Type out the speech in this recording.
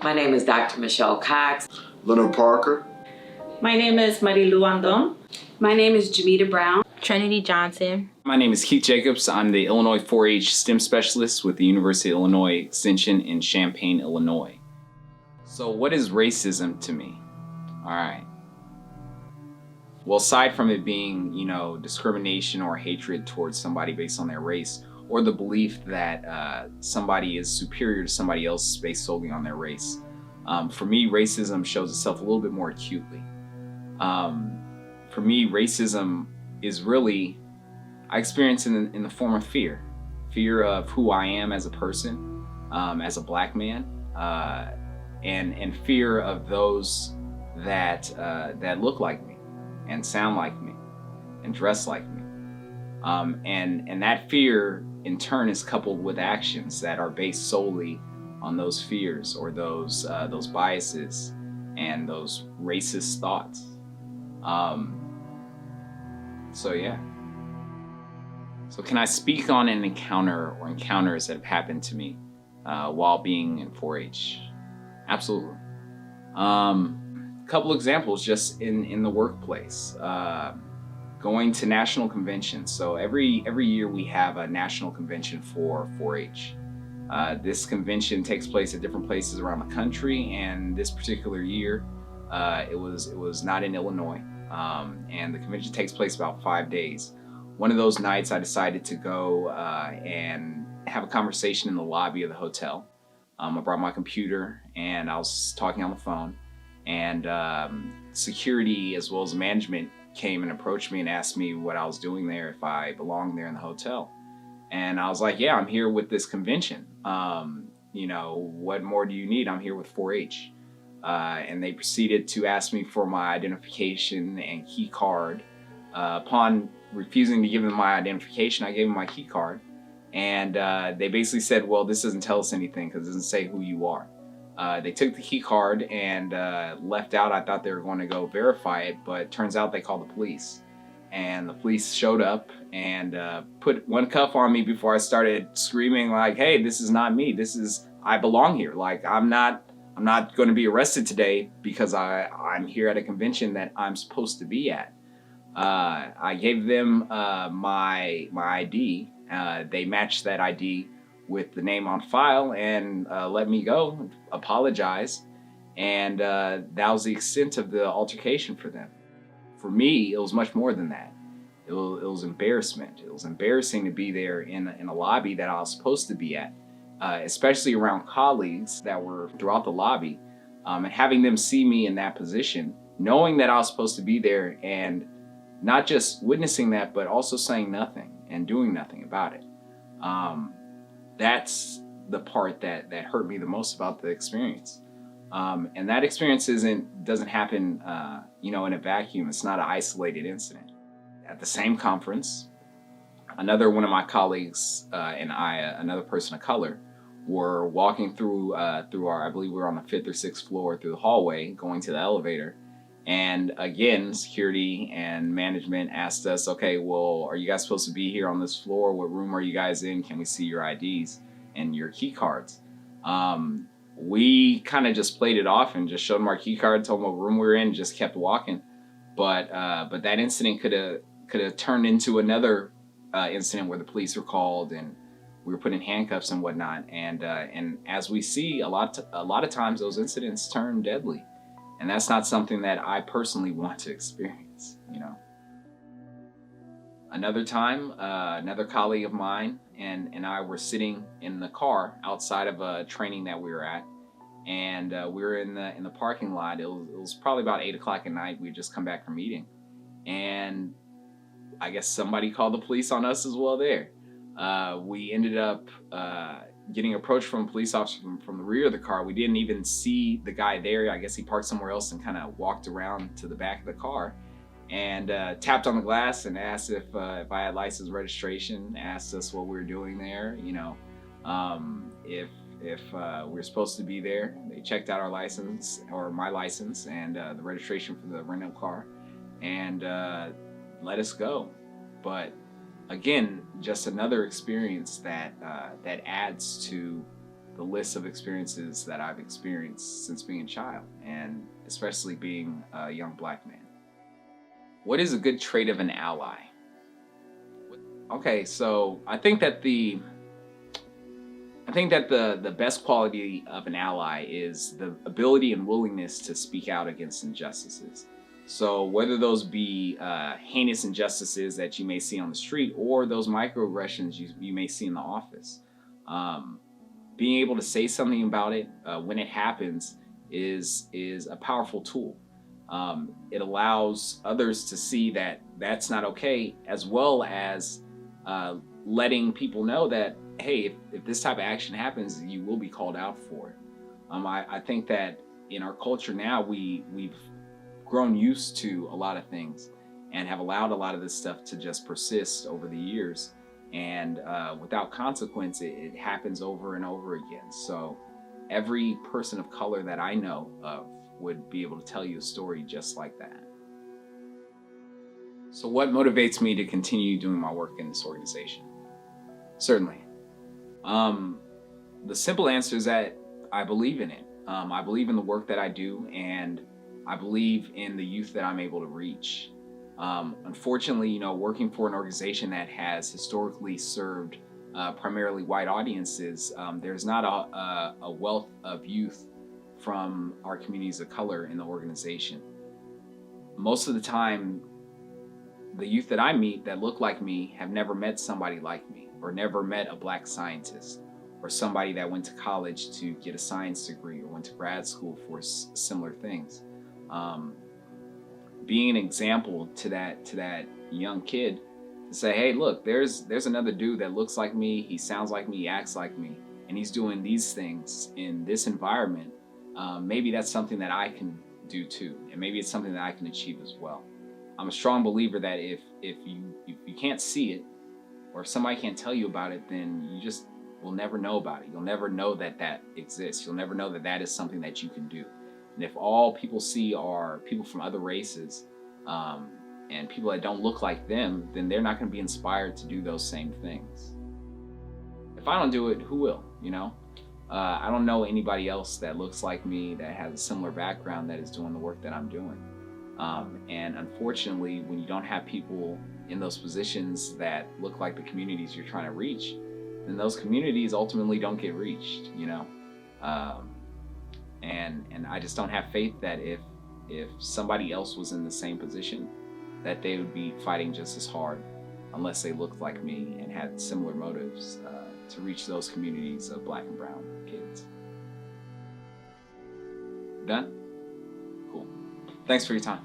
My name is Dr. Michelle Cox. Leonard Parker. My name is Marilu Andon. My name is Jamita Brown. Trinity Johnson. My name is Keith Jacobs. I'm the Illinois 4-H STEM specialist with the University of Illinois Extension in Champaign, Illinois. So what is racism to me? All right. Well, aside from it being, discrimination or hatred towards somebody based on their race, or the belief that somebody is superior to somebody else based solely on their race, for me, racism shows itself a little bit more acutely. For me, racism is really, I experience in the form of fear. Fear of who I am as a person, as a Black man, and fear of those that look like me and sound like me and dress like me. And that fear in turn is coupled with actions that are based solely on those fears or those biases and those racist thoughts. So can I speak on an encounter or encounters that have happened to me while being in 4-H? Absolutely. Couple examples just in the workplace. Going to national conventions. So every year we have a national convention for 4-H. This convention takes place at different places around the country, and this particular year, it was not in Illinois, and the convention takes place about 5 days. One of those nights, I decided to go and have a conversation in the lobby of the hotel. I brought my computer and I was talking on the phone, and security as well as management came and approached me and asked me what I was doing there, if I belonged there in the hotel. And I was like, yeah, I'm here with this convention. What more do you need? I'm here with 4-H. And they proceeded to ask me for my identification and key card. Upon refusing to give them my identification, I gave them my key card. And they basically said, well, this doesn't tell us anything because it doesn't say who you are. They took the key card and left out. I thought they were going to go verify it, but it turns out they called the police. And the police showed up and put one cuff on me before I started screaming like, hey, this is not me. I belong here. Like, I'm not going to be arrested today because I'm here at a convention that I'm supposed to be at. I gave them my ID. They matched that ID with the name on file and let me go, apologize. And that was the extent of the altercation for them. For me, it was much more than that. It was embarrassment. It was embarrassing to be there in a lobby that I was supposed to be at, especially around colleagues that were throughout the lobby, and having them see me in that position, knowing that I was supposed to be there and not just witnessing that, but also saying nothing and doing nothing about it. That's the part that hurt me the most about the experience. And that experience doesn't happen, in a vacuum. It's not an isolated incident. At the same conference, another one of my colleagues and I, another person of color, were walking through I believe we were on the 5th or 6th floor through the hallway, going to the elevator. And again, security and management asked us, okay, well, are you guys supposed to be here on this floor? What room are you guys in? Can we see your IDs and your key cards? We kind of just played it off and just showed them our key card, told them what room we were in, just kept walking. But that incident could have turned into another incident where the police were called and we were put in handcuffs and whatnot. And as we see, a lot of times those incidents turn deadly. And that's not something that I personally want to experience, Another time, another colleague of mine and I were sitting in the car outside of a training that we were at. And we were in the parking lot. It was probably about 8 o'clock at night. We had just come back from eating. And I guess somebody called the police on us as well there. We ended up getting approached from a police officer from the rear of the car. We didn't even see the guy there. I guess he parked somewhere else and kind of walked around to the back of the car and tapped on the glass and asked if I had license registration, asked us what we were doing there, if we were supposed to be there. They checked out our license, or my license, and the registration for the rental car, and let us go. But again, just another experience that adds to the list of experiences that I've experienced since being a child, and especially being a young Black man. What is a good trait of an ally? Okay, so I think that the best quality of an ally is the ability and willingness to speak out against injustices. So whether those be heinous injustices that you may see on the street or those microaggressions you may see in the office, being able to say something about it when it happens is a powerful tool. It allows others to see that that's not okay, as well as letting people know that, hey, if this type of action happens, you will be called out for it. I think that in our culture now, we've grown used to a lot of things and have allowed a lot of this stuff to just persist over the years. And without consequence, it happens over and over again. So every person of color that I know of would be able to tell you a story just like that. So what motivates me to continue doing my work in this organization? Certainly. The simple answer is that I believe in it. I believe in the work that I do, and I believe in the youth that I'm able to reach. Unfortunately, working for an organization that has historically served primarily white audiences, there's not a wealth of youth from our communities of color in the organization. Most of the time, the youth that I meet that look like me have never met somebody like me, or never met a Black scientist, or somebody that went to college to get a science degree or went to grad school for similar things. Being an example to that young kid to say, hey, look, there's another dude that looks like me, he sounds like me, he acts like me, and he's doing these things in this environment. Maybe that's something that I can do too, and maybe it's something that I can achieve as well. I'm a strong believer that if you can't see it, or if somebody can't tell you about it, then you just will never know about it. You'll never know that that exists. You'll never know that that is something that you can do. And if all people see are people from other races and people that don't look like them, then they're not going to be inspired to do those same things. If I don't do it, who will? I don't know anybody else that looks like me, that has a similar background, that is doing the work that I'm doing. And unfortunately, when you don't have people in those positions that look like the communities you're trying to reach, then those communities ultimately don't get reached, And I just don't have faith that if somebody else was in the same position, that they would be fighting just as hard, unless they looked like me and had similar motives to reach those communities of Black and brown kids. Done? Cool. Thanks for your time.